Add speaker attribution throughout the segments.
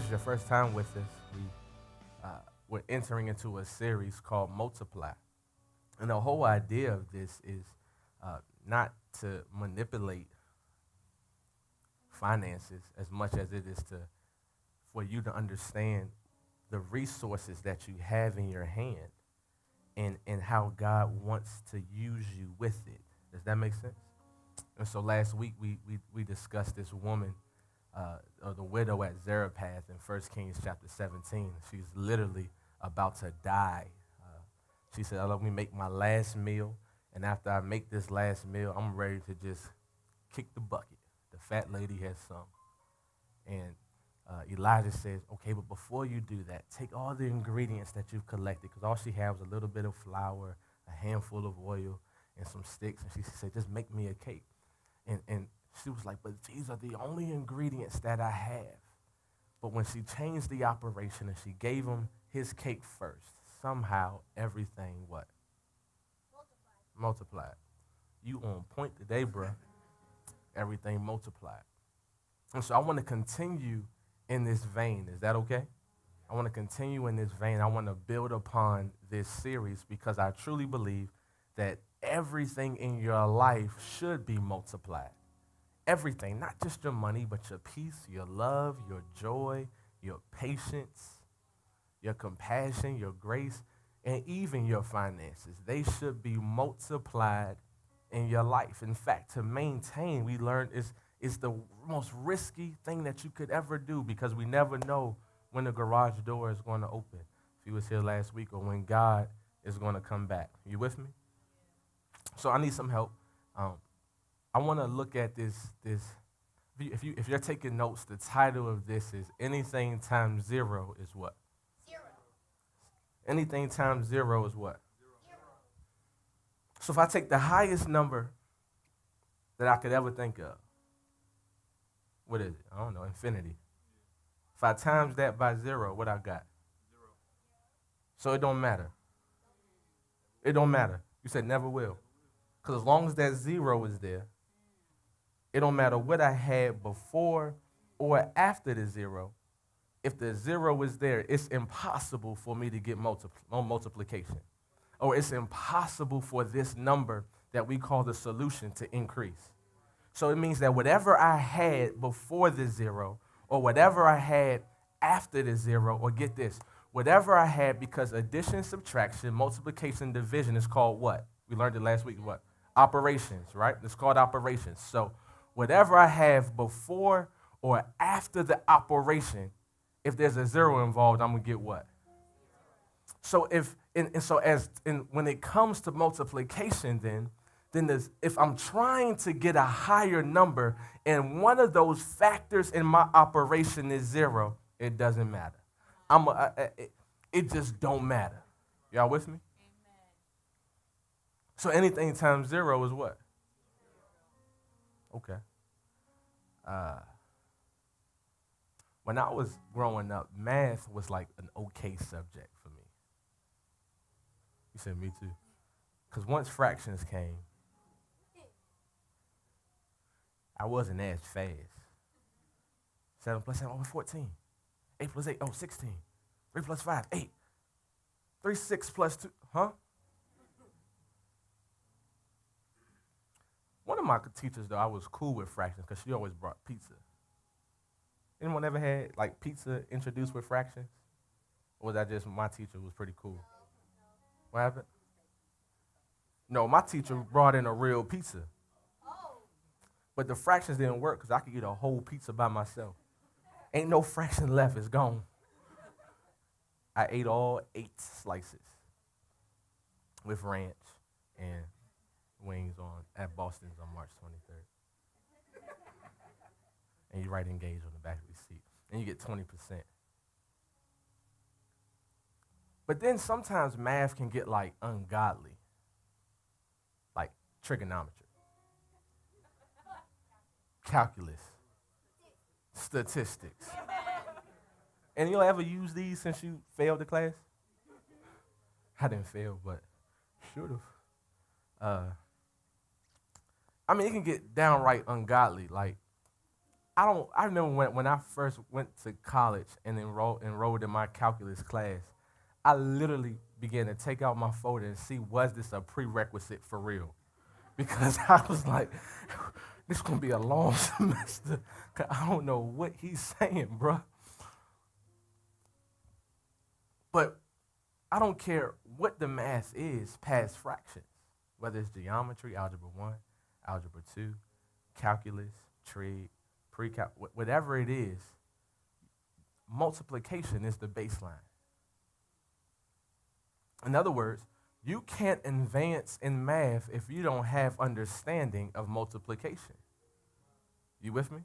Speaker 1: this is your first time with us, we're entering into a series called Multiply. And the whole idea of this is not to manipulate finances as much as it is to for you to understand the resources that you have in your hand and how God wants to use you with it. Does that make sense? And so last week we discussed this woman, or the widow at Zarephath in 1 Kings chapter 17. She's literally about to die. She said, "Oh, let me make my last meal, and after I make this last meal, I'm ready to just kick the bucket." The fat lady has some. And Elijah says, "Okay, but before you do that, take all the ingredients that you've collected," because all she had was a little bit of flour, a handful of oil, and some sticks. And she said, "Just make me a cake." And she was like, "But these are the only ingredients that I have." But when she changed the operation and she gave him his cake first, somehow everything what? Multiplied. You on point today, bruh. Everything multiplied. And so I want to continue in this vein. Is that okay? I want to continue in this vein. I want to build upon this series because I truly believe that everything in your life should be multiplied. Everything, not just your money, but your peace, your love, your joy, your patience, your compassion, your grace, and even your finances. They should be multiplied in your life. In fact, to maintain, we learned is the most risky thing that you could ever do because we never know when the garage door is going to open. If you was here last week, or when God is going to come back. You with me? So I need some help. I want to look at this. If you're taking notes, the title of this is "Anything times zero is what?" Zero. Anything times zero is what? Zero. So if I take the highest number that I could ever think of, what is it? I don't know, infinity. If I times that by zero, what I got? Zero. So it don't matter. It don't matter. You said never will. Because as long as that zero is there, it don't matter what I had before or after the zero. If the zero is there, it's impossible for me to get multiplication. Or it's impossible for this number that we call the solution to increase. So it means that whatever I had before the zero, or whatever I had after the zero, or get this, whatever I had, because addition, subtraction, multiplication, division is called what? We learned it last week, what? Operations, right? It's called operations. So whatever I have before or after the operation, if there's a zero involved, I'm gonna get what? So when it comes to multiplication, then if I'm trying to get a higher number and one of those factors in my operation is zero, it doesn't matter. It just don't matter. Y'all with me? Amen. So anything times zero is what? Okay. When I was growing up, math was like an okay subject for me. You said me too. Because once fractions came, I wasn't as fast. 7 plus 7, 14. 8 plus 8, 16. 3 plus 5, 8. 3, 6 plus 2, huh? One of my teachers, though, I was cool with fractions because she always brought pizza. Anyone ever had, like, pizza introduced with fractions? Or was that just my teacher was pretty cool? What happened? No, my teacher brought in a real pizza. But the fractions didn't work because I could eat a whole pizza by myself. Ain't no fraction left. It's gone. I ate all 8 slices with ranch and wings at Boston's on March 23rd. And you write "iNgage" on the back of the receipt. And you get 20%. But then sometimes math can get like ungodly. Like trigonometry, calculus, statistics. And you'll ever use these since you failed the class? I didn't fail, but should have. It can get downright ungodly. Like I remember when I first went to college and enrolled in my calculus class, I literally began to take out my folder and see, was this a prerequisite for real? Because I was like, this is going to be a long semester. 'Cause I don't know what he's saying, bruh. But I don't care what the math is past fractions, whether it's geometry, algebra 1, algebra 2, calculus, trig, pre-calc, whatever it is, multiplication is the baseline. In other words, you can't advance in math if you don't have understanding of multiplication. You with me?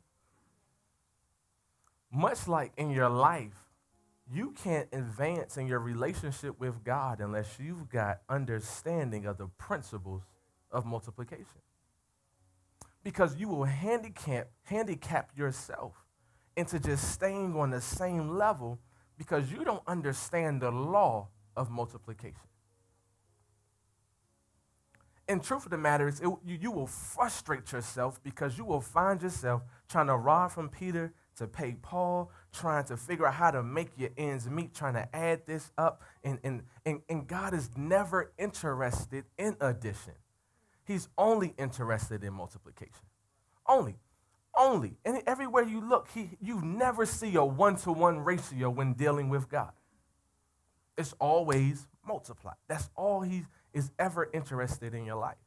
Speaker 1: Much like in your life, you can't advance in your relationship with God unless you've got understanding of the principles of multiplication. Because you will handicap yourself into just staying on the same level because you don't understand the law of multiplication. And truth of the matter is, you will frustrate yourself because you will find yourself trying to rob from Peter to pay Paul, trying to figure out how to make your ends meet, trying to add this up. And God is never interested in addition. He's only interested in multiplication. Only. And everywhere you look, you never see a 1-to-1 ratio when dealing with God. It's always multiplied. That's all he is ever interested in your life.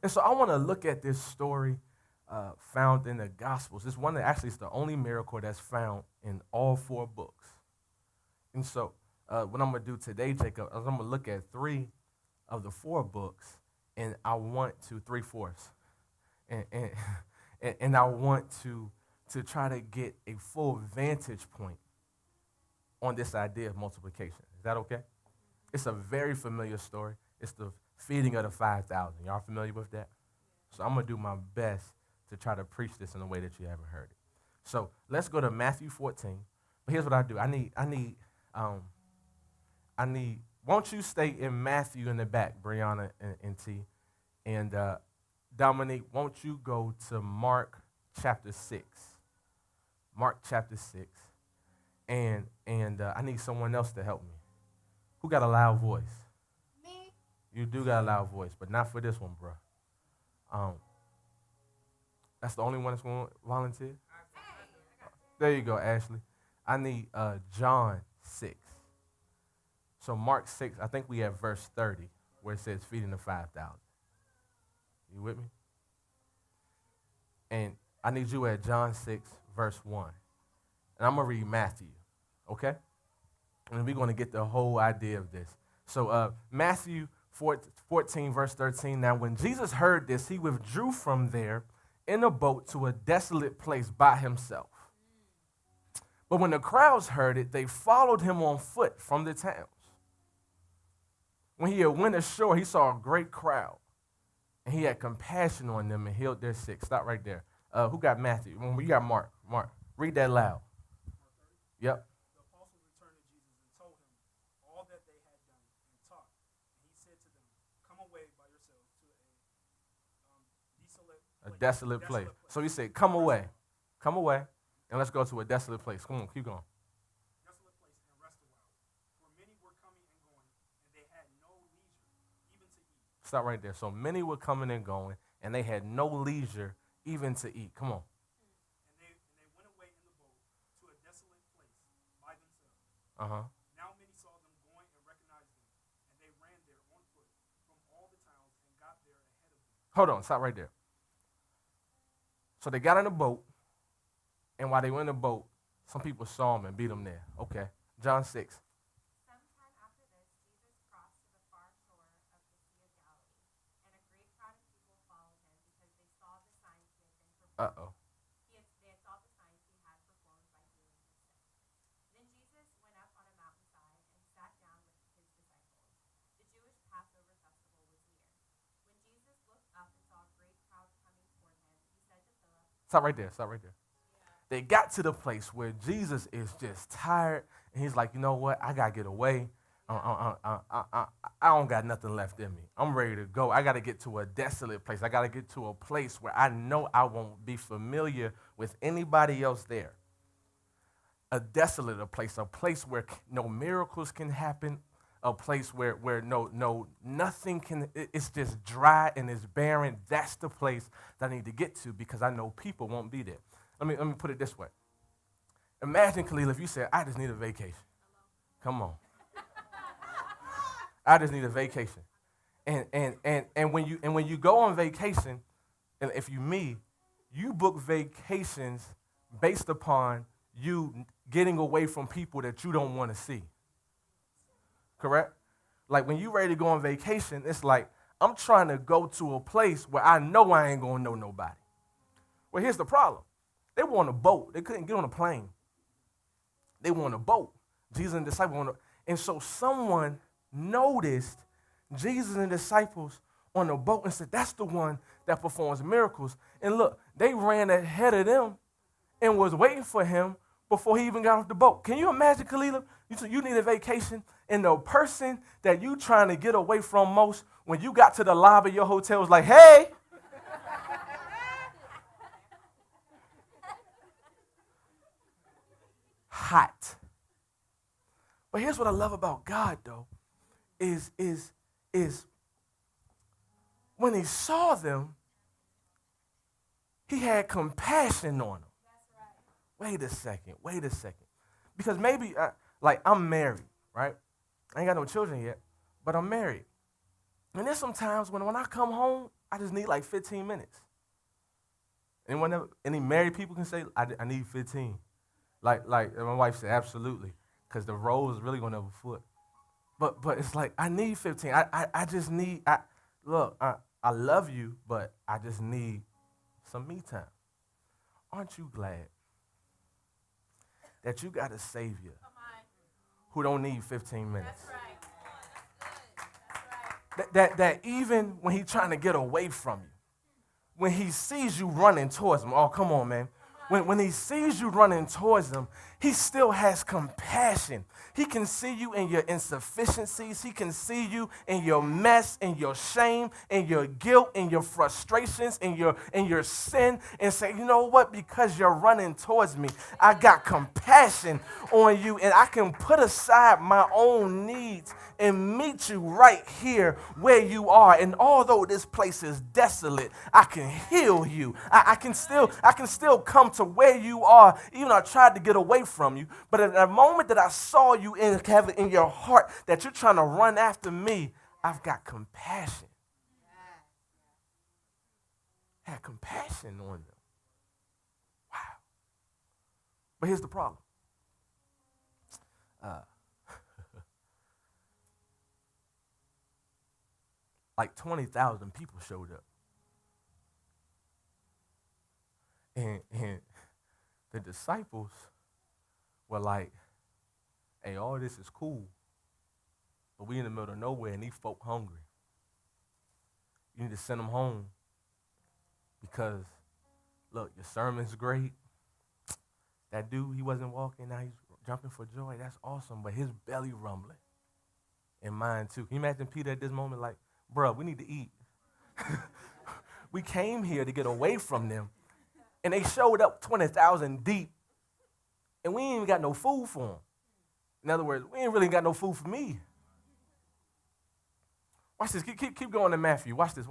Speaker 1: And so I want to look at this story found in the Gospels. It's one that actually is the only miracle that's found in all 4 books. And so what I'm going to do today, Jacob, is I'm going to look at 3 of the 4 books, and I want to 3/4. And I want to try to get a full vantage point on this idea of multiplication. Is that okay? It's a very familiar story. It's the feeding of the 5,000. Y'all familiar with that? So I'm going to do my best to try to preach this in a way that you haven't heard it. So let's go to Matthew 14. But here's what I do. Won't you stay in Matthew in the back, Brianna and T? And Dominique, won't you go to Mark chapter 6? Mark chapter 6. And I need someone else to help me. Who got a loud voice? Me. You do got a loud voice, but not for this one, bro. That's the only one that's going to volunteer? There you go, Ashley. I need John 6. So Mark 6, I think we have verse 30, where it says feeding the 5,000. You with me? And I need you at John 6, verse 1. And I'm going to read Matthew, okay? And we're going to get the whole idea of this. So Matthew 14, verse 13. Now, when Jesus heard this, he withdrew from there in a boat to a desolate place by himself. But when the crowds heard it, they followed him on foot from the towns. When he had went ashore, he saw a great crowd, and he had compassion on them and healed their sick. Stop right there. Who got Matthew? We got Mark. Mark, read that loud. Yep.
Speaker 2: The apostles returned to Jesus and told him all that they had done and taught. And he said to them, come away by yourselves to a desolate place.
Speaker 1: So he said, come away. Come away, and let's go to a desolate place. Come on, keep going.
Speaker 2: Desolate place and rest a while. For many were coming and going, and they had no leisure even to eat.
Speaker 1: Stop right there. So many were coming and going, and they had no leisure even to eat. Come on. Uh-huh.
Speaker 2: Now many saw them going and recognized them, and they ran there on foot from all the towns and got there ahead of them.
Speaker 1: Hold on, stop right there. So they got in a boat, and while they were in the boat, some people saw them and beat them there. Okay. John 6.
Speaker 3: Sometime after this, Jesus crossed to the far shore of the Sea of Galilee, and a great crowd of people followed him because they saw the signs he had been performing.
Speaker 1: Uh-oh.
Speaker 3: They saw the signs he had performed by healing the sick. Then Jesus went up on a mountainside and sat down with his disciples. The Jewish Passover festival was near. When Jesus looked up and saw a great crowd coming toward him, he said to Philip,
Speaker 1: Stop right there. They got to the place where Jesus is just tired, and he's like, you know what? I got to get away. I don't got nothing left in me. I'm ready to go. I got to get to a desolate place. I got to get to a place where I know I won't be familiar with anybody else there. A desolate place, a place where no miracles can happen, a place where nothing can, it's just dry and it's barren. That's the place that I need to get to because I know people won't be there. Let me put it this way. Imagine, Khalil, if you said, I just need a vacation. Come on. I just need a vacation. And when you go on vacation, and if you book vacations based upon you getting away from people that you don't want to see. Correct? Like when you're ready to go on vacation, it's like, I'm trying to go to a place where I know I ain't going to know nobody. Well, here's the problem. They were on a boat. They couldn't get on a plane. They were on a boat. Jesus and the disciples were on a, and so someone noticed Jesus and the disciples on a boat and said, that's the one that performs miracles. And look, they ran ahead of them and was waiting for him before he even got off the boat. Can you imagine, Khalil? You need a vacation, and the person that you trying to get away from most, when you got to the lobby of your hotel, was like, hey. Hot. But here's what I love about God, though, is when he saw them, he had compassion on them. Wait a second. Because maybe, like, I'm married, right? I ain't got no children yet, but I'm married. And there's some times when I come home, I just need like 15 minutes. Any married people can say, I need 15. Like my wife said, absolutely, because the role is really going over foot. But it's like, I need 15. I just need, I love you, but I just need some me time. Aren't you glad that you got a Savior who don't need 15 minutes?
Speaker 3: That's right. That's right.
Speaker 1: That even when he's trying to get away from you, when he sees you running towards him, oh, come on, man. When he sees you running towards him, he still has compassion. He can see you in your insufficiencies. He can see you in your mess, in your shame, in your guilt, in your frustrations, in your sin, and say, you know what? Because you're running towards me, I got compassion on you, and I can put aside my own needs and meet you right here where you are. And although this place is desolate, I can heal you. I can still come to where you are, even though I tried to get away from you. But at the moment that I saw you have it in your heart that you're trying to run after me, I've got compassion. Had compassion on them. Wow. But here's the problem. Like 20,000 people showed up. And the disciples were like, hey, all this is cool, but we in the middle of nowhere and these folk hungry. You need to send them home because, look, your sermon's great. That dude, he wasn't walking, now he's jumping for joy. That's awesome, but his belly rumbling. And mine too. Can you imagine Peter at this moment like, bruh, we need to eat. We came here to get away from them. And they showed up 20,000 deep, and we ain't even got no food for them. In other words, we ain't really got no food for me. Watch this. Keep going to Matthew. Watch this.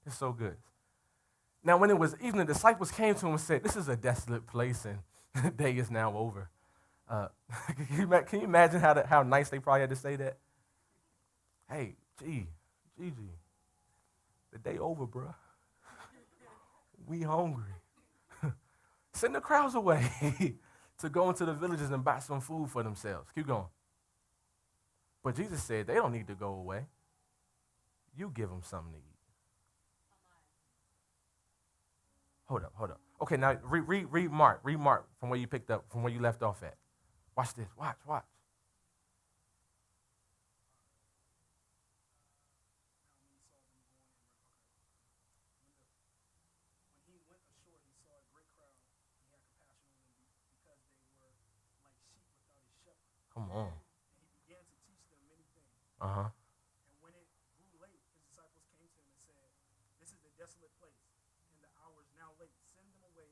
Speaker 1: It's so good. Now, when it was evening, the disciples came to him and said, this is a desolate place, and the day is now over. Can you imagine how nice they probably had to say that? Hey, Gigi, the day over, bro. We hungry. Send the crowds away to go into the villages and buy some food for themselves. Keep going. But Jesus said they don't need to go away. You give them something to eat. Hold up. Okay, now read Mark. Read Mark from where you picked up, from where you left off at. Watch this. Watch. Come on.
Speaker 2: And he began to teach
Speaker 1: Uh-huh.
Speaker 2: And when it grew late, his disciples came to him and said, "This is a desolate place, and the hour is now late. Send them away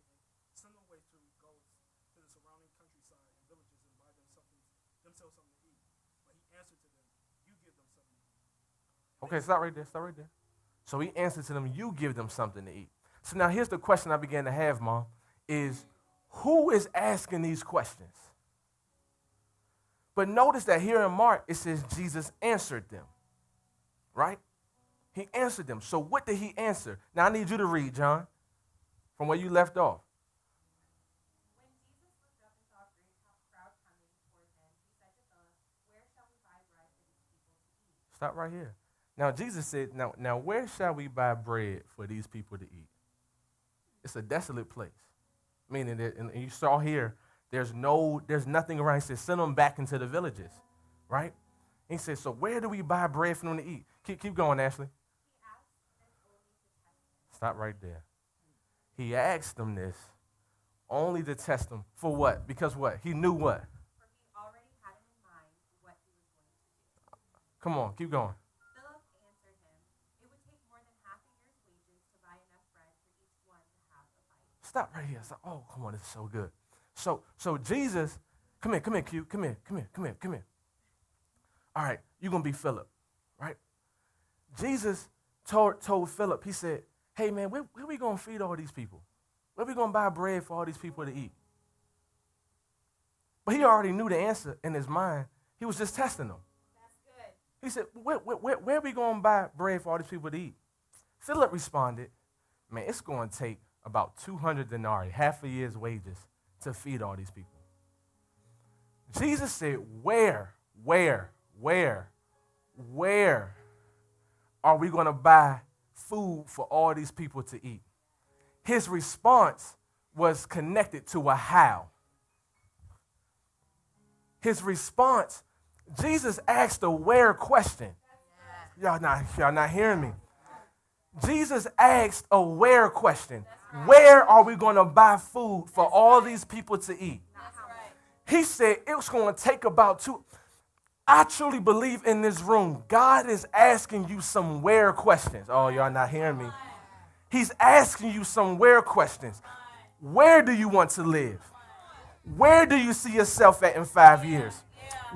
Speaker 2: to go to the surrounding countryside and villages and buy themselves something to eat." But he answered to them, "You give them something to eat."
Speaker 1: Okay, stop right there. Stop right there. So he answered to them, you give them something to eat. So now here's the question I began to have, Mom, is who is asking these questions? But notice that here in Mark, it says Jesus answered them, right? He answered them. So what did he answer? Now I need you to read, John, from where you left off.
Speaker 3: When Jesus looked up and saw a great crowd coming toward him, he said to Philip, "Where shall we buy bread for these people to eat?"
Speaker 1: Stop right here. Now Jesus said, now where shall we buy bread for these people to eat? It's a desolate place. Meaning that, and you saw here, there's nothing around. He said, send them back into the villages, right? He said, so where do we buy bread for them to eat? Keep going, Ashley.
Speaker 3: He asked this only to test him.
Speaker 1: Stop right there. He asked them this only to test them. For what? Because what? He knew what?
Speaker 3: For he already had in mind what he was going to do.
Speaker 1: Come on, keep going.
Speaker 3: Philip answered him, "It would take more than half a year's wages to buy enough bread for each one to have a bite."
Speaker 1: Stop right here. Oh, come on, this is so good. So Jesus, come here, Q, come here. All right, you're going to be Philip, right? Jesus told Philip, he said, hey, man, where we going to feed all these people? Where we going to buy bread for all these people to eat? But he already knew the answer in his mind. He was just testing them.
Speaker 3: That's good.
Speaker 1: He said, where are we going to buy bread for all these people to eat? Philip responded, man, it's going to take about 200 denarii, half a year's wages, to feed all these people. Jesus said, where are we going to buy food for all these people to eat? His response was connected to a how. His response, Jesus asked a where question. Y'all not hearing me. Jesus asked a where question. Where are we going to buy food for all these people to eat? He said it was going to take about two. I truly believe in this room, God is asking you some where questions. Oh, y'all not hearing me. He's asking you some where questions. Where do you want to live? Where do you see yourself at in 5 years?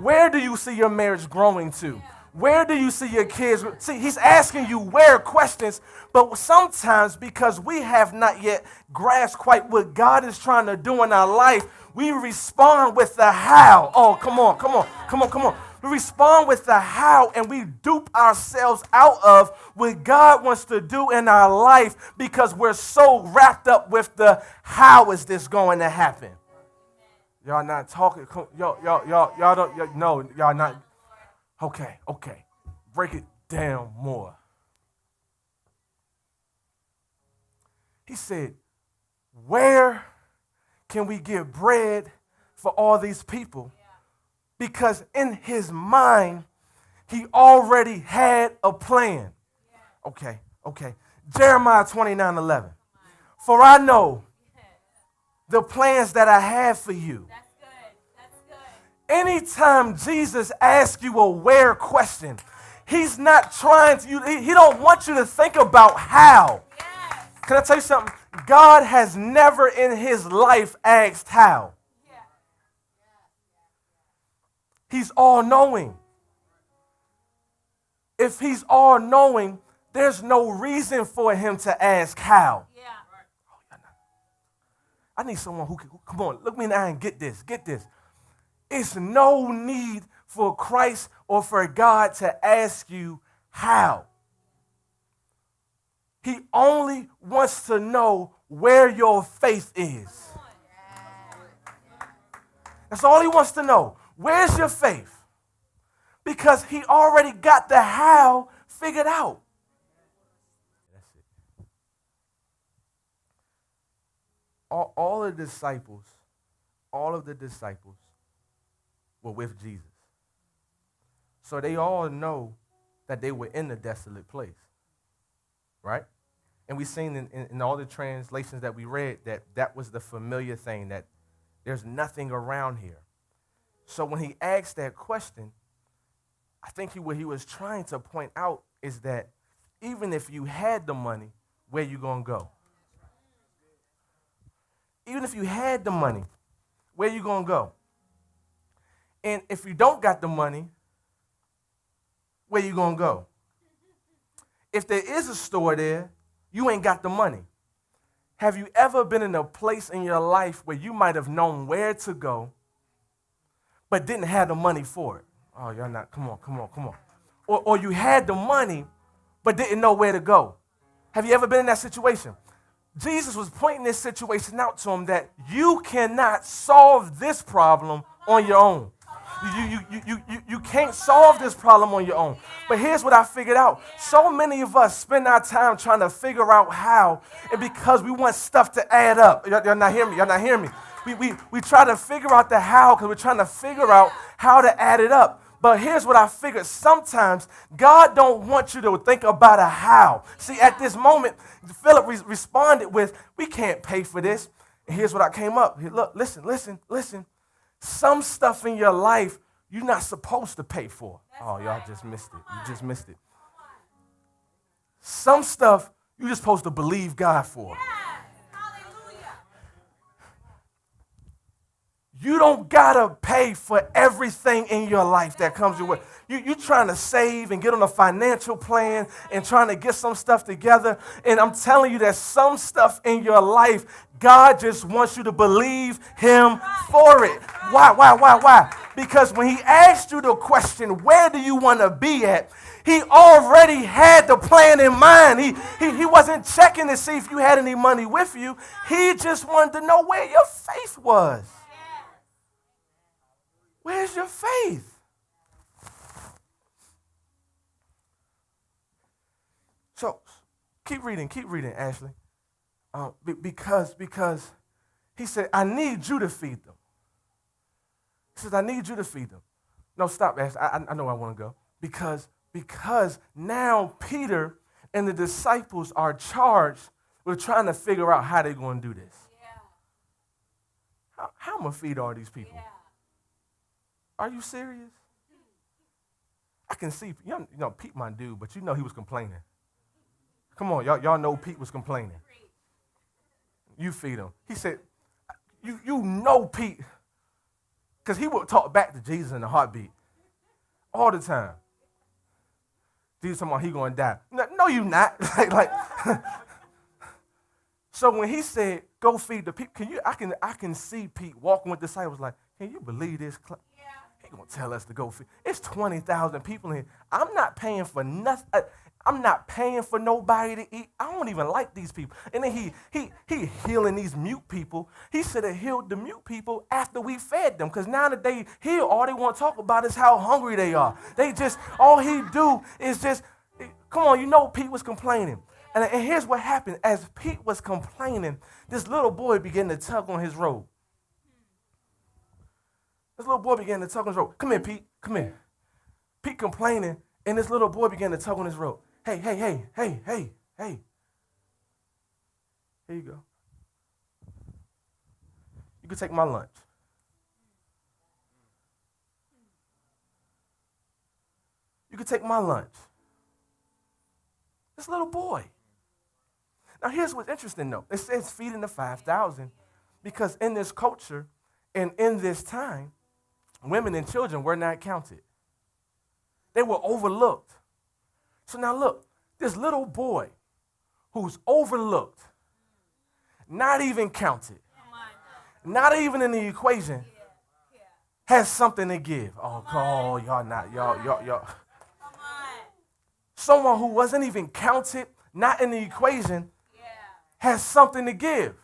Speaker 1: Where do you see your marriage growing to? Where do you see your kids? See, he's asking you where questions, but sometimes because we have not yet grasped quite what God is trying to do in our life, we respond with the how. Oh, come on. We respond with the how, and we dupe ourselves out of what God wants to do in our life because we're so wrapped up with the how is this going to happen. Y'all not talking. Y'all don't. No, y'all not. Okay. Break it down more. He said, where can we get bread for all these people? Because in his mind, he already had a plan. Okay. Jeremiah 29:11. For I know the plans that I have for you.
Speaker 3: That's good.
Speaker 1: Anytime Jesus asks you a where question, he's not trying to, he don't want you to think about how.
Speaker 3: Yes.
Speaker 1: Can I tell you something? God has never in his life asked how.
Speaker 3: Yeah.
Speaker 1: He's all-knowing. If he's all-knowing, there's no reason for him to ask how.
Speaker 3: Yeah.
Speaker 1: I need someone who can, come on, look me in the eye and get this. It's no need for Christ or for God to ask you how. He only wants to know where your faith is. That's all he wants to know. Where's your faith? Because he already got the how figured out. That's it. All of the disciples were with Jesus. So they all know that they were in a desolate place, right? And we've seen in all the translations that we read that was the familiar thing, that there's nothing around here. So when he asked that question, I think what he was trying to point out is that even if you had the money, where you going to go? Even if you had the money, where you going to go? And if you don't got the money, where you going to go? If there is a store there, you ain't got the money. Have you ever been in a place in your life where you might have known where to go, but didn't have the money for it? Oh, y'all not, come on. Or you had the money, but didn't know where to go. Have you ever been in that situation? Jesus was pointing this situation out to him that you cannot solve this problem on your own. You can't solve this problem on your own. But here's what I figured out. So many of us spend our time trying to figure out how, and because we want stuff to add up. Y'all not hearing me. We try to figure out the how because we're trying to figure out how to add it up. But here's what I figured. Sometimes God don't want you to think about a how. See, at this moment, Philip responded with, we can't pay for this. And here's what I came up. Look, listen. Some stuff in your life you're not supposed to pay for. Oh, y'all just missed it. You just missed it. Some stuff you're just supposed to believe God for. You don't gotta pay for everything in your life that comes your way. You trying to save and get on a financial plan and trying to get some stuff together. And I'm telling you that some stuff in your life, God just wants you to believe him for it. Why? Because when he asked you the question, where do you want to be at? He already had the plan in mind. He wasn't checking to see if you had any money with you. He just wanted to know where your faith was. Where's your faith? So keep reading, Ashley. Because he said, I need you to feed them. He says, I need you to feed them. No, stop, Ashley. I know I want to go. Because now Peter and the disciples are charged with trying to figure out how they're going to do this. Yeah. How am I going to feed all these people? Yeah. Are you serious? I can see, you know, Pete my dude, but you know he was complaining. Come on, y'all know Pete was complaining. You feed him. He said, you know Pete, because he would talk back to Jesus in a heartbeat all the time. Jesus talking about he going to die. No, you not. like. So when he said, go feed the people, I can see Pete walking with disciples like, can you believe this? He going to tell us to go feed. It's 20,000 people in here. I'm not paying for nothing. I'm not paying for nobody to eat. I don't even like these people. And then he healing these mute people. He should have healed the mute people after we fed them. Because now that they heal, all they want to talk about is how hungry they are. All he do is just, come on, you know Pete was complaining. And here's what happened. As Pete was complaining, this little boy began to tug on his robe. This little boy began to tug on his robe. Come here, Pete. Come here. Pete complaining, and this little boy began to tug on his robe. Hey. Here you go. You can take my lunch. You can take my lunch. This little boy. Now, here's what's interesting, though. It says feeding the 5,000 because in this culture and in this time, women and children were not counted. They were overlooked. So now look, this little boy who's overlooked, not even counted, not even in the equation, has something to give. Oh, y'all not, y'all. Someone who wasn't even counted, not in the equation, has something to give.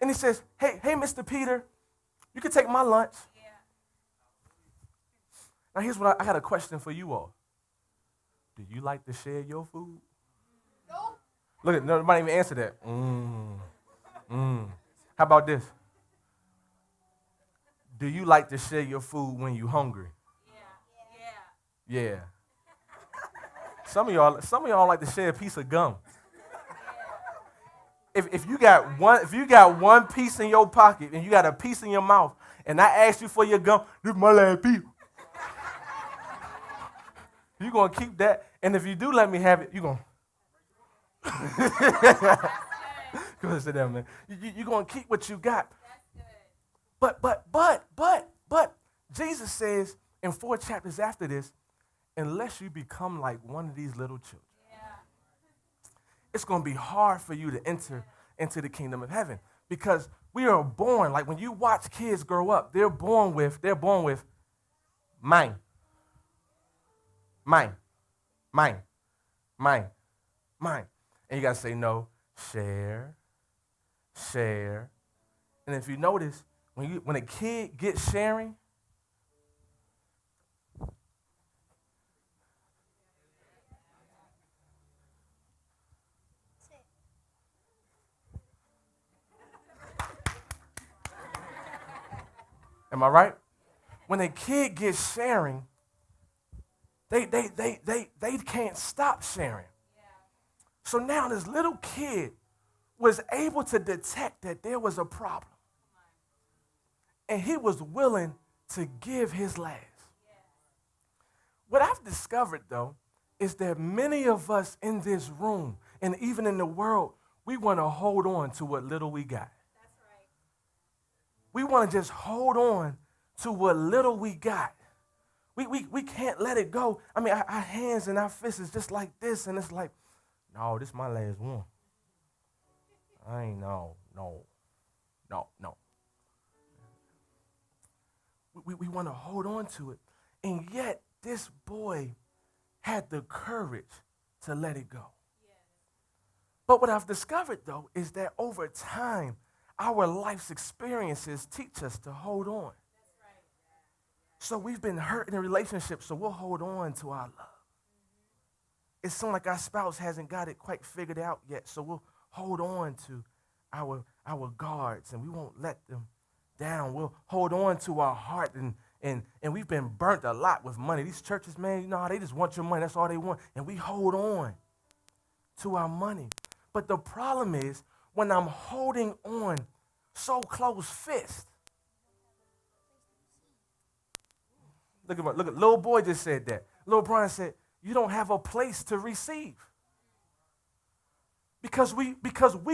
Speaker 1: And he says, hey, Mr. Peter, you can take my lunch. Now, here's what I got a question for you all. Do you like to share your food? Nope. Look, nobody even answer that. How about this? Do you like to share your food when you're hungry? Yeah. Some of y'all like to share a piece of gum. If you got one piece in your pocket and you got a piece in your mouth, and I ask you for your gum, this is my last piece. You're going to keep that. And if you do let me have it, you're going to. Go ahead, sit down, man. You're going to keep what you got. But, Jesus says in 4 chapters after this, unless you become like one of these little children, it's going to be hard for you to enter into the kingdom of heaven, because we are born, like when you watch kids grow up, they're born with mine. And you got to say no, share. And if you notice, when a kid gets sharing, am I right? When a kid gets sharing, they can't stop sharing. So now this little kid was able to detect that there was a problem. And he was willing to give his last. What I've discovered, though, is that many of us in this room and even in the world, we want to hold on to what little we got.
Speaker 3: That's right.
Speaker 1: We want to just hold on to what little we got. We can't let it go. I mean, our hands and our fists is just like this, and it's like, no, this is my last one. I ain't no. We want to hold on to it. And yet, this boy had the courage to let it go.
Speaker 3: Yes.
Speaker 1: But what I've discovered, though, is that over time, our life's experiences teach us to hold on.
Speaker 3: That's right.
Speaker 1: So we've been hurt in a relationship, so we'll hold on to our love. It seems like our spouse hasn't got it quite figured out yet, so we'll hold on to our guards, and we won't let them down. We'll hold on to our heart, and we've been burnt a lot with money. These churches, man, you know, they just want your money. That's all they want. And we hold on to our money. But the problem is when I'm holding on so close fist. Look at little boy just said that. Little Brian said, you don't have a place to receive. Because we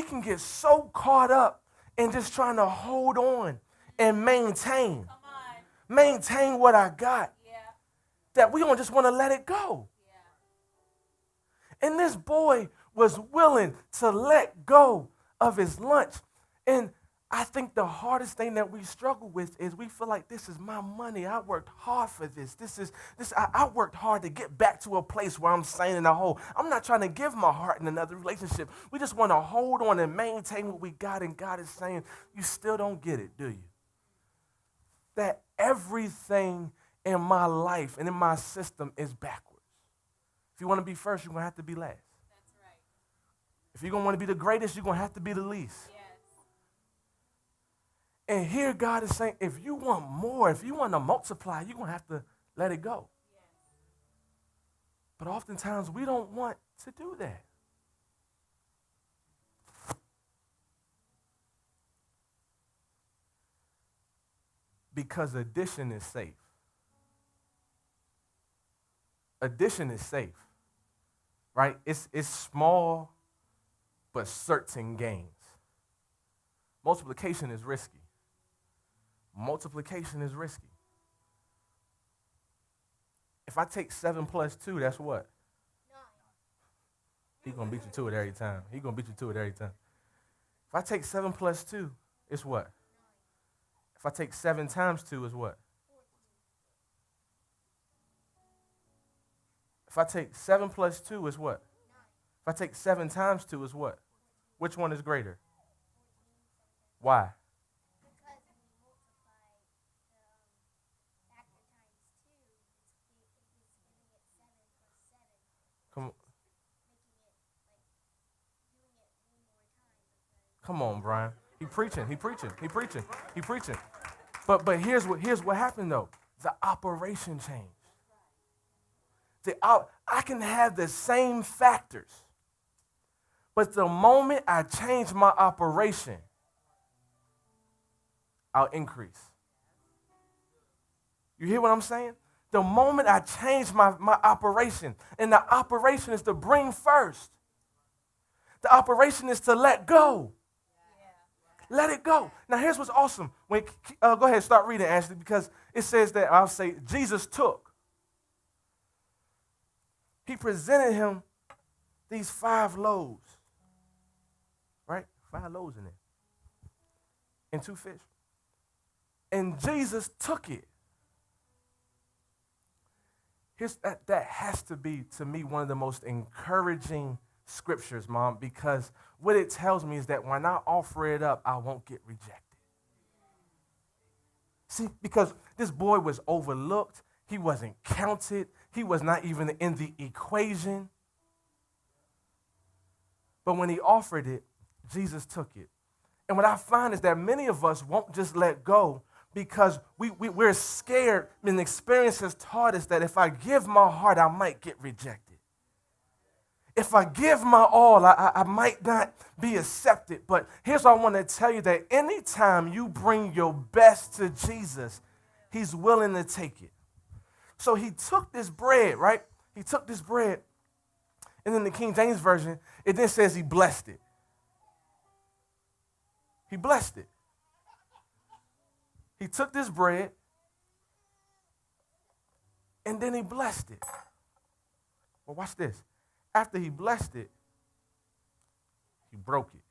Speaker 1: can get so caught up in just trying to hold on and maintain what I got, that we don't just want to let it go. And this boy was willing to let go of his lunch. And I think the hardest thing that we struggle with is we feel like this is my money. I worked hard for this. I worked hard to get back to a place where I'm sane in a hole. I'm not trying to give my heart in another relationship. We just want to hold on and maintain what we got. And God is saying, you still don't get it, do you? That everything in my life and in my system is backwards. If you want to be first, you're going to have to be last.
Speaker 3: That's right.
Speaker 1: If you're going to want to be the greatest, you're going to have to be the least.
Speaker 3: Yes.
Speaker 1: And here God is saying, if you want more, if you want to multiply, you're going to have to let it go.
Speaker 3: Yes.
Speaker 1: But oftentimes we don't want to do that. Because addition is safe. Addition is safe, right? It's small, but certain gains. Multiplication is risky. Multiplication is risky. If I take 7 plus 2, that's what?
Speaker 3: 9.
Speaker 1: He's going to beat you to it every time. He's going to beat you to it every time. If I take 7 plus 2, it's what? 9. If I take 7 times 2, is what?
Speaker 3: 14.
Speaker 1: If I take 7 plus 2, is what?
Speaker 3: 9.
Speaker 1: If I take 7 times 2, is what? Which one is greater? Why?
Speaker 3: Because when you multiply the factor times 2, it's giving it 7 plus 7.
Speaker 1: Come on.
Speaker 3: Making it like doing it one more time.
Speaker 1: Come on, Brian. He preaching. But here's what happened though. The operation changed. I can have the same factors, but the moment I change my operation, I'll increase. You hear what I'm saying? The moment I change my operation, and the operation is to bring first. The operation is to let go. Let it go. Now, here's what's awesome. Go ahead, start reading, Ashley, because it says that I'll say Jesus took. He presented him these 5 loaves, right? 5 loaves in there, and 2 fish. And Jesus took it. That has to be, to me, one of the most encouraging scriptures, Mom, because what it tells me is that when I offer it up, I won't get rejected. See, because this boy was overlooked. He wasn't counted. He was not even in the equation. But when he offered it, Jesus took it. And what I find is that many of us won't just let go because we're scared, and experience has taught us that if I give my heart, I might get rejected. If I give my all, I might not be accepted. But here's what I want to tell you, that anytime you bring your best to Jesus, he's willing to take it. So he took this bread, right? He took this bread. And in the King James Version, it then says he blessed it. He blessed it. He took this bread, and then he blessed it. Well, watch this. After he blessed it, he broke it.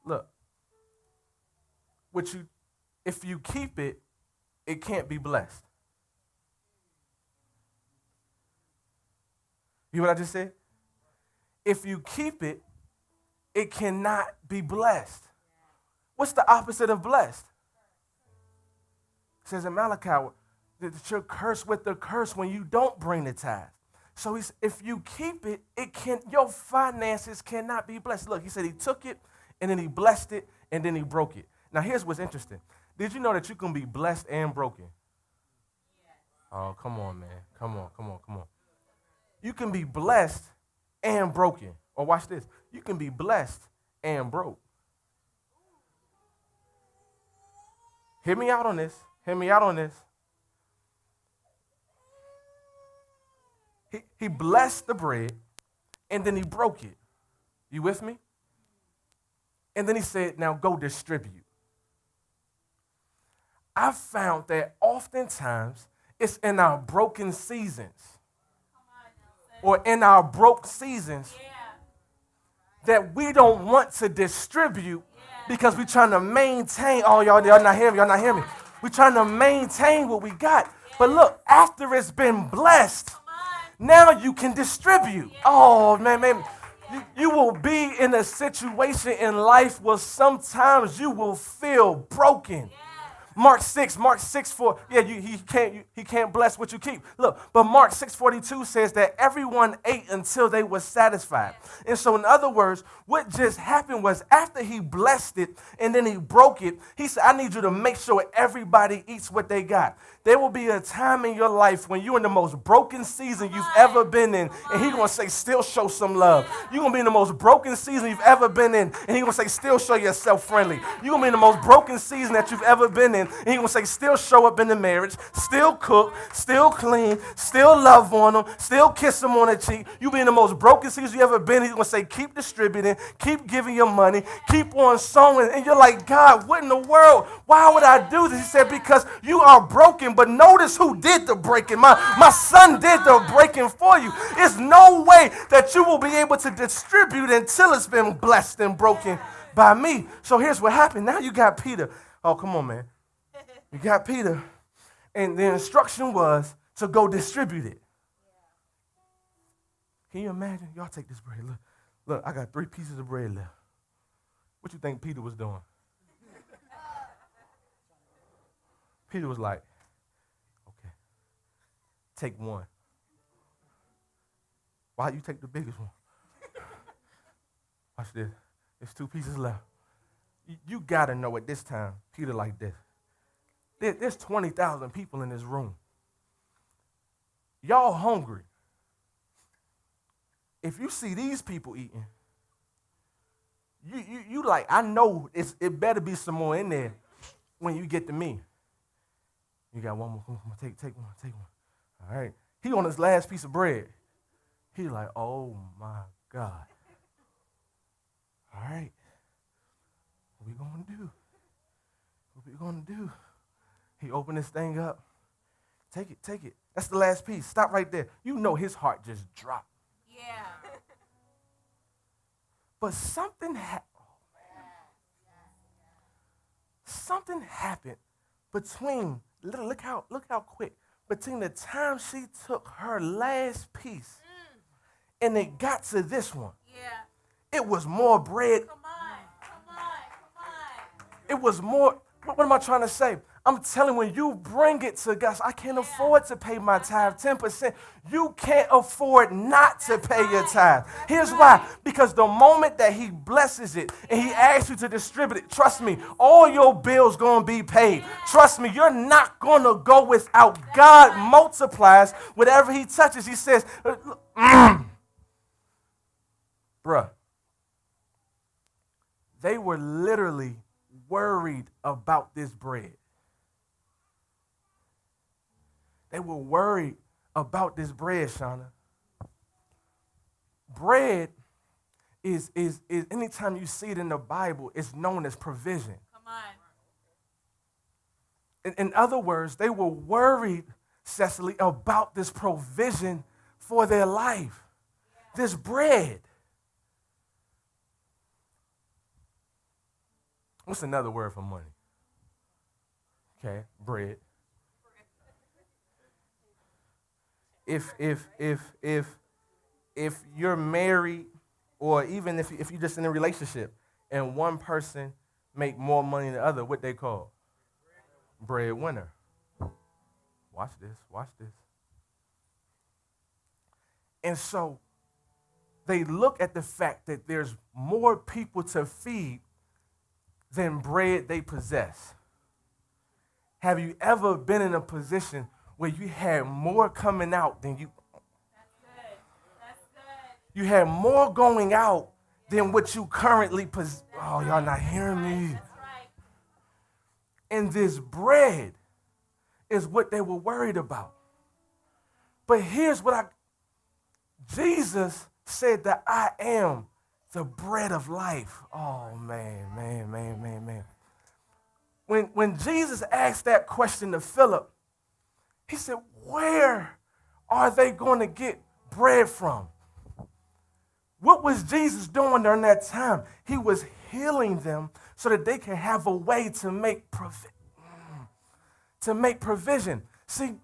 Speaker 1: Look, if you keep it, it can't be blessed. You hear what I just said? If you keep it, it cannot be blessed. What's the opposite of blessed? It says in Malachi that you're cursed with the curse when you don't bring the tithe. So if you keep it, your finances cannot be blessed. Look, he said he took it, and then he blessed it, and then he broke it. Now, here's what's interesting. Did you know that you can be blessed and broken? Oh, come on, man. Come on. You can be blessed and broken. Or watch this. You can be blessed and broke. Hear me out on this. He blessed the bread, and then he broke it. You with me? And then he said, now go distribute. I've found that oftentimes it's in our broken seasons or in our broke seasons that we don't want to distribute because we're trying to maintain. Oh, y'all not hearing me. We're trying to maintain what we got. But look, after it's been blessed, now you can distribute. Oh, man. You will be in a situation in life where sometimes you will feel broken. Mark 6:4. Yeah, he can't bless what you keep. Look, but Mark 6:42 says that everyone ate until they were satisfied. And so in other words, what just happened was after he blessed it and then he broke it, he said, I need you to make sure everybody eats what they got. There will be a time in your life when you're in the most broken season you've ever been in, and he's going to say, still show some love. You're going to be in the most broken season you've ever been in, and he's going to say, still show yourself friendly. You're going to be in the most broken season that you've ever been in, and he's going to say, still show up in the marriage, still cook, still clean, still love on them, still kiss them on the cheek. You'll be in the most broken season you've ever been in. He's going to say, keep distributing, keep giving your money, keep on sowing. And you're like, God, what in the world? Why would I do this? He said, because you are broken, but notice who did the breaking. My son did the breaking for you. There's no way that you will be able to distribute until it's been blessed and broken by me. So here's what happened. Now you got Peter. Oh, come on, man. You got Peter. And the instruction was to go distribute it. Can you imagine? Y'all take this bread. Look, I got 3 pieces of bread left. What you think Peter was doing? Peter was like, okay, take one. Why you take the biggest one? Watch this. There's 2 pieces left. You got to know at this time, Peter like this. There's 20,000 people in this room. Y'all hungry. If you see these people eating, you like, I know it better be some more in there. when you get to me. You got one more. Take one. All right. He on his last piece of bread. He like, oh my God. All right. What we gonna do? What we gonna do? He opened this thing up. Take it. That's the last piece. Stop right there. You know his heart just dropped.
Speaker 3: Yeah.
Speaker 1: But something happened between, look how quick, between the time she took her last piece and it got to this one.
Speaker 3: Yeah.
Speaker 1: It was more bread.
Speaker 3: Come on.
Speaker 1: It was more, what am I trying to say? I'm telling you, when you bring it to God, I can't afford to pay my tithe 10%. You can't afford not to pay your tithe. Here's why. Because the moment that he blesses it and he asks you to distribute it, trust me, all your bills going to be paid. Trust me, you're not going to go without. God multiplies whatever he touches. He says, bruh, they were literally worried about this bread. They were worried about this bread, Shauna. Bread is anytime you see it in the Bible, it's known as provision.
Speaker 3: Come on.
Speaker 1: In other words, they were worried, Cecily, about this provision for their life. This bread. What's another word for money? Okay, bread. If you're married, or even if you're just in a relationship and one person make more money than the other, what they call? Breadwinner. Watch this. And so they look at the fact that there's more people to feed than bread they possess. Have you ever been in a position where you had more coming out than you?
Speaker 3: That's good.
Speaker 1: You had more going out than what you currently possess. Oh, y'all not hearing me.
Speaker 3: That's right.
Speaker 1: And this bread is what they were worried about. But here's what Jesus said that I am the bread of life. Oh, man. When Jesus asked that question to Philip, he said, where are they going to get bread from? What was Jesus doing during that time? He was healing them so that they can have a way to make provision. See,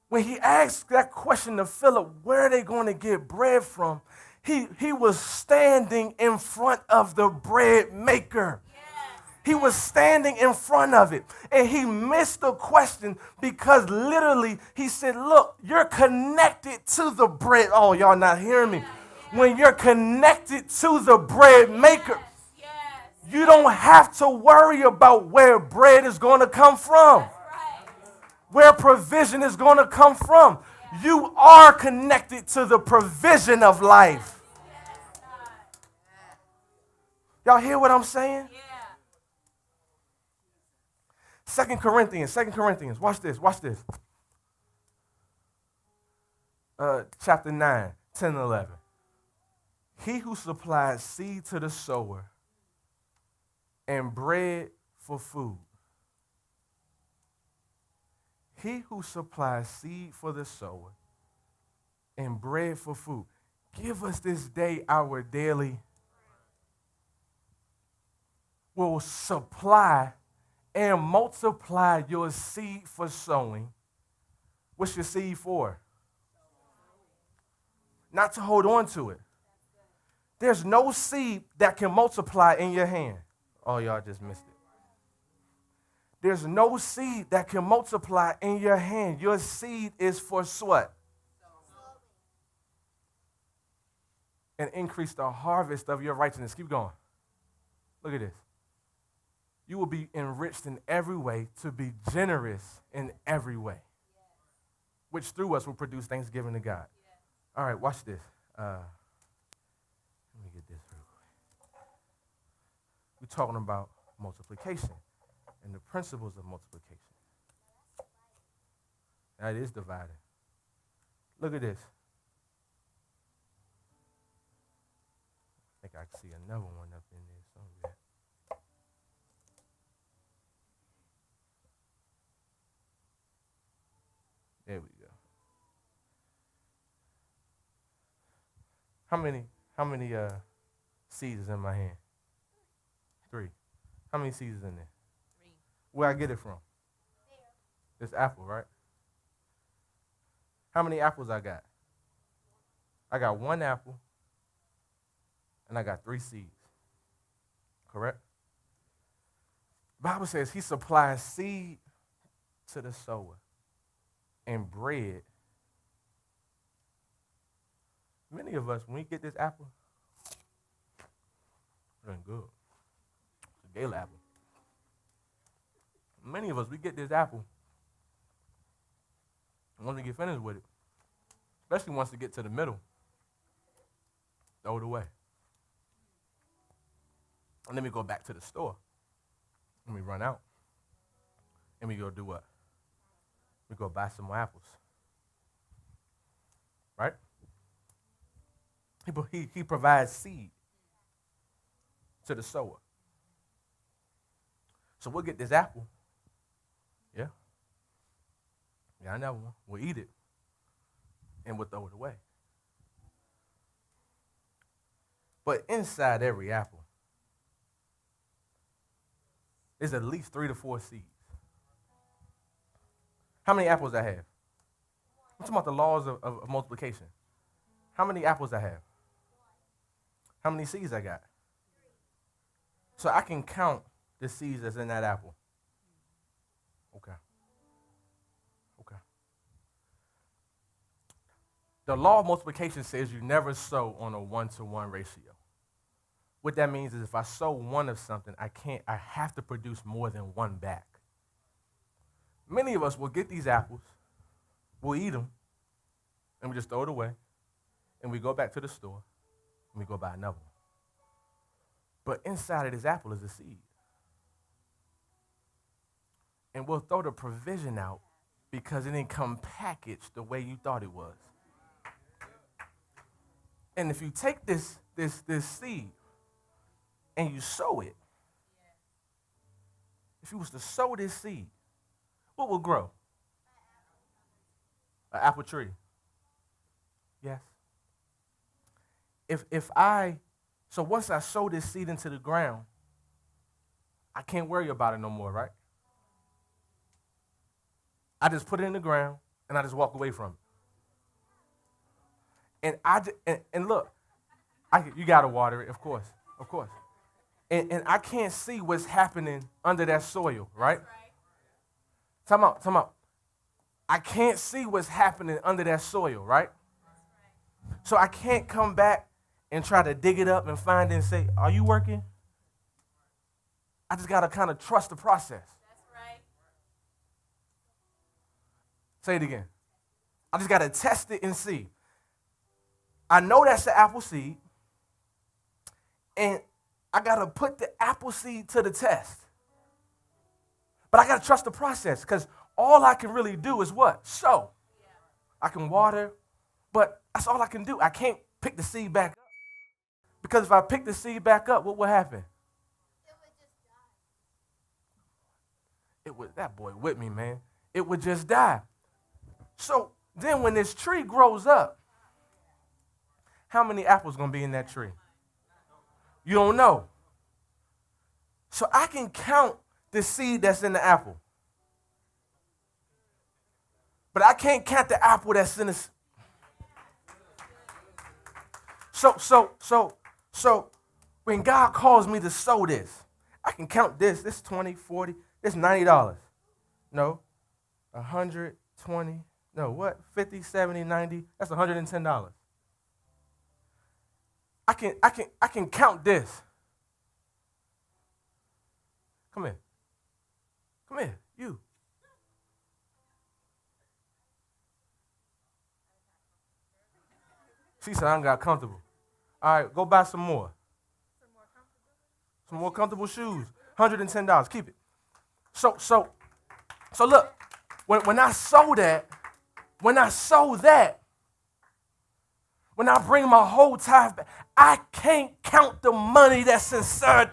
Speaker 1: when he asked that question to Philip, where are they going to get bread from? He was standing in front of the bread maker. He was standing in front of it, and he missed the question because literally he said, look, you're connected to the bread. Oh, y'all not hearing me. When you're connected to the bread maker, you don't have to worry about where bread is going to come from, where provision is going to come from. You are connected to the provision of life. Y'all hear what I'm saying? 2 Corinthians, watch this. Chapter 9, 10 and 11. He who supplies seed to the sower and bread for food. He who supplies seed for the sower and bread for food. Give us this day our daily. Will supply and multiply your seed for sowing. What's your seed for? Not to hold on to it. There's no seed that can multiply in your hand. Oh, y'all just missed it. There's no seed that can multiply in your hand. Your seed is for what? And increase the harvest of your righteousness. Keep going. Look at this. You will be enriched in every way to be generous in every way, which through us will produce thanksgiving to God. All right, watch this. Let me get this real quick. We're talking about multiplication. and the principles of multiplication. That is divided. Look at this. I think I can see another one up in there somewhere. There we go. How many seeds is in my hand? 3. How many seeds is in there?
Speaker 3: 3.
Speaker 1: Where I get it from? This apple, right? How many apples I got? I got 1 apple, and I got 3 seeds. Correct? The Bible says he supplies seed to the sower and bread. Many of us, when we get this apple, it ain't good. It's a Gala apple. Many of us, we get this apple, and once we get finished with it, especially once we get to the middle, throw it away. And then we go back to the store, and we run out, and we go do what? We go buy some more apples, right? He provides seed to the sower. So we'll get this apple. Yeah. Yeah, I know one. We'll eat it, and we'll throw it away. But inside every apple is at least 3 to 4 seeds. How many apples I have? I'm talking about the laws of multiplication. How many apples I have? How many seeds I got? So I can count the seeds that's in that apple. Okay. Okay. The law of multiplication says you never sow on a 1-to-1 ratio. What that means is if I sow 1 of something, I have to produce more than 1 back. Many of us will get these apples, we'll eat them, and we just throw it away, and we go back to the store, and we go buy another one. But inside of this apple is a seed. And we'll throw the provision out because it didn't come packaged the way you thought it was. And if you take this seed and you sow it, if you was to sow this seed, what will grow? An apple tree. Yes. So once I sow this seed into the ground, I can't worry about it no more, right? I just put it in the ground and I just walk away from it. And look, you gotta water it, of course. And I can't see what's happening under that soil, right? Time out. I can't see what's happening under that soil, right? So I can't come back and try to dig it up and find it and say, are you working? I just got to kind of trust the process.
Speaker 3: That's right.
Speaker 1: Say it again. I just got to test it and see. I know that's the apple seed, and I got to put the apple seed to the test. But I got to trust the process because all I can really do is what? Sow. Yeah. I can water, but that's all I can do. I can't pick the seed back up. Because if I pick the seed back up, what will happen?
Speaker 3: It would just die.
Speaker 1: That boy with me, man. It would just die. So then when this tree grows up, how many apples going to be in that tree? You don't know. So I can count the seed that's in the apple. But I can't count the apple that's in the... So when God calls me to sow this, I can count this. This 20, 40, this $90. No, 120, no, what? 50, 70, 90, that's $110. I can count this. Come here, you. She said, I got comfortable. All right, go buy some more. Some more comfortable shoes. $110. Keep it. So look, when I sow that, when I bring my whole tithe back, I can't count the money that's inside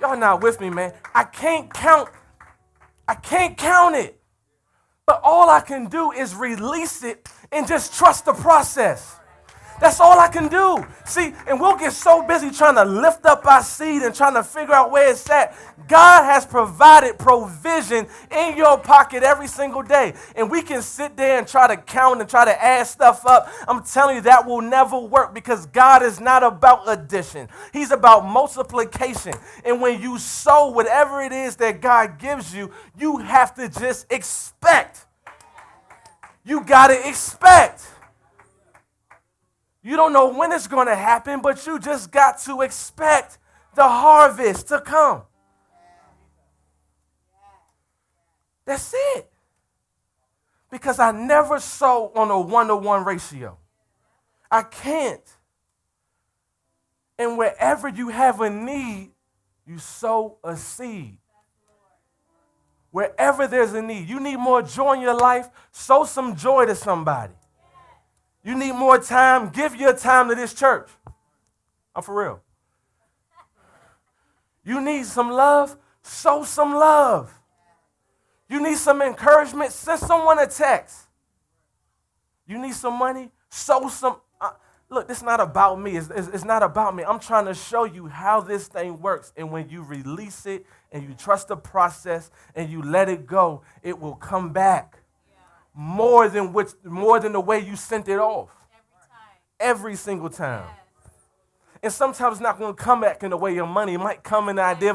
Speaker 1: y'all not with me, man. I can't count it. But all I can do is release it and just trust the process. That's all I can do. See, and we'll get so busy trying to lift up our seed and trying to figure out where it's at. God has provided provision in your pocket every single day. And we can sit there and try to count and try to add stuff up. I'm telling you, that will never work because God is not about addition. He's about multiplication. And when you sow whatever it is that God gives you, you have to just expect. You got to expect. You don't know when it's going to happen, but you just got to expect the harvest to come. That's it. Because I never sow on a 1-to-1 ratio. I can't. And wherever you have a need, you sow a seed. Wherever there's a need, you need more joy in your life, sow some joy to somebody. You need more time, give your time to this church. I'm for real. You need some love, sow some love. You need some encouragement, send someone a text. You need some money, sow some. Look, this is not about me. It's not about me. I'm trying to show you how this thing works. And when you release it and you trust the process and you let it go, it will come back. More than the way you sent it off. Every single time. Yes. And sometimes it's not going to come back in the way your money. It might come in the idea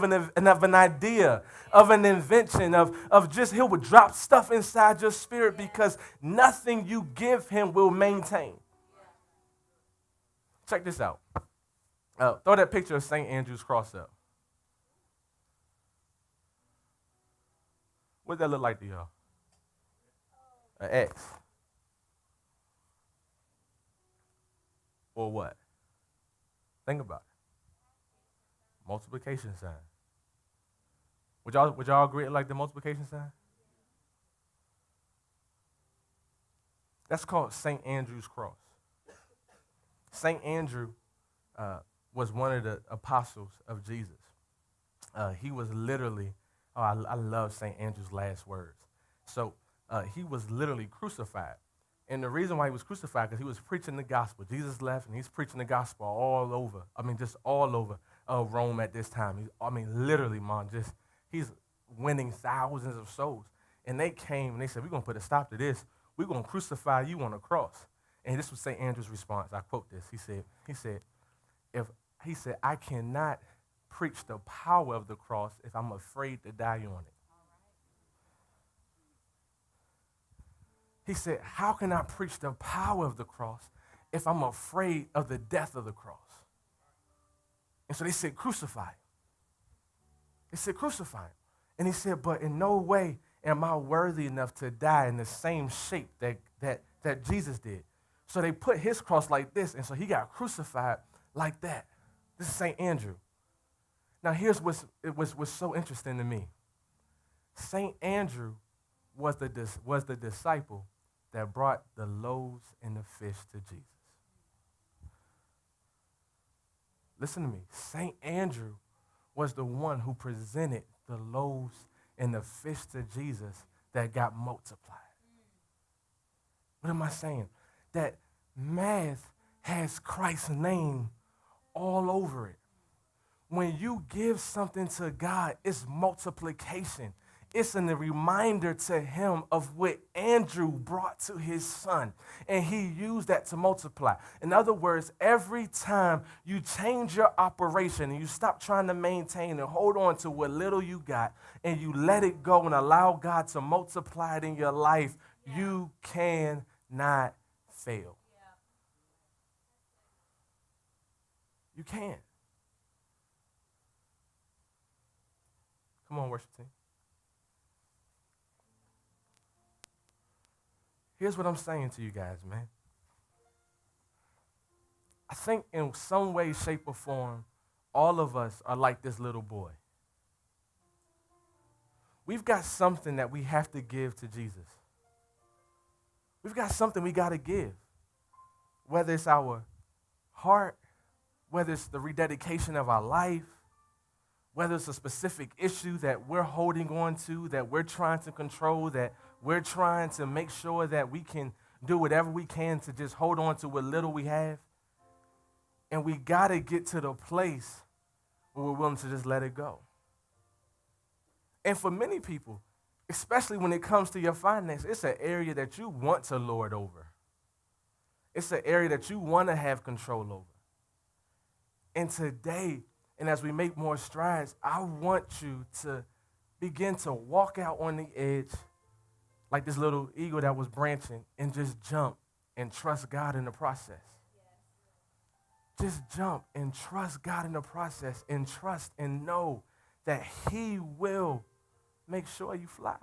Speaker 1: of an invention, of just he will drop stuff inside your spirit because nothing you give him will maintain. Check this out. Throw that picture of St. Andrew's cross up. What does that look like to y'all? An X. Or what? Think about it. Multiplication sign. Would y'all agree like the multiplication sign? That's called St. Andrew's cross. St. Andrew was one of the apostles of Jesus. He was literally, I love St. Andrew's last words. So he was literally crucified. And the reason why he was crucified, because he was preaching the gospel. Jesus left, and he's preaching the gospel all over. Just all over Rome at this time. Literally, man, he's winning thousands of souls. And they came, and they said, we're going to put a stop to this. We're going to crucify you on a cross. And this was St. Andrew's response. I quote this. He said, I cannot preach the power of the cross if I'm afraid to die on it. He said, how can I preach the power of the cross if I'm afraid of the death of the cross? And so they said, crucify him. They said, crucify him. And he said, but in no way am I worthy enough to die in the same shape that Jesus did. So they put his cross like this, and so he got crucified like that. This is St. Andrew. Now here's what's so interesting to me. St. Andrew was the disciple that brought the loaves and the fish to Jesus. Listen to me. St. Andrew was the one who presented the loaves and the fish to Jesus that got multiplied. What am I saying? That Mass has Christ's name all over it. When you give something to God, it's multiplication. It's a reminder to him of what Andrew brought to his son. And he used that to multiply. In other words, every time you change your operation and you stop trying to maintain and hold on to what little you got and you let it go and allow God to multiply it in your life, you cannot fail. You can't. Come on, worship team. Here's what I'm saying to you guys, man. I think in some way, shape, or form, all of us are like this little boy. we've got something that we have to give to Jesus. We've got something we got to give. Whether it's our heart, whether it's the rededication of our life, whether it's a specific issue that we're holding on to, that we're trying to control, that we're trying to make sure that we can do whatever we can to just hold on to what little we have. And we got to get to the place where we're willing to just let it go. And for many people, especially when it comes to your finance, it's an area that you want to lord over. It's an area that you want to have control over. And today, and as we make more strides, I want you to begin to walk out on the edge like this little eagle that was branching and just jump and trust God in the process. Just jump and trust God in the process and trust and know that he will make sure you fly.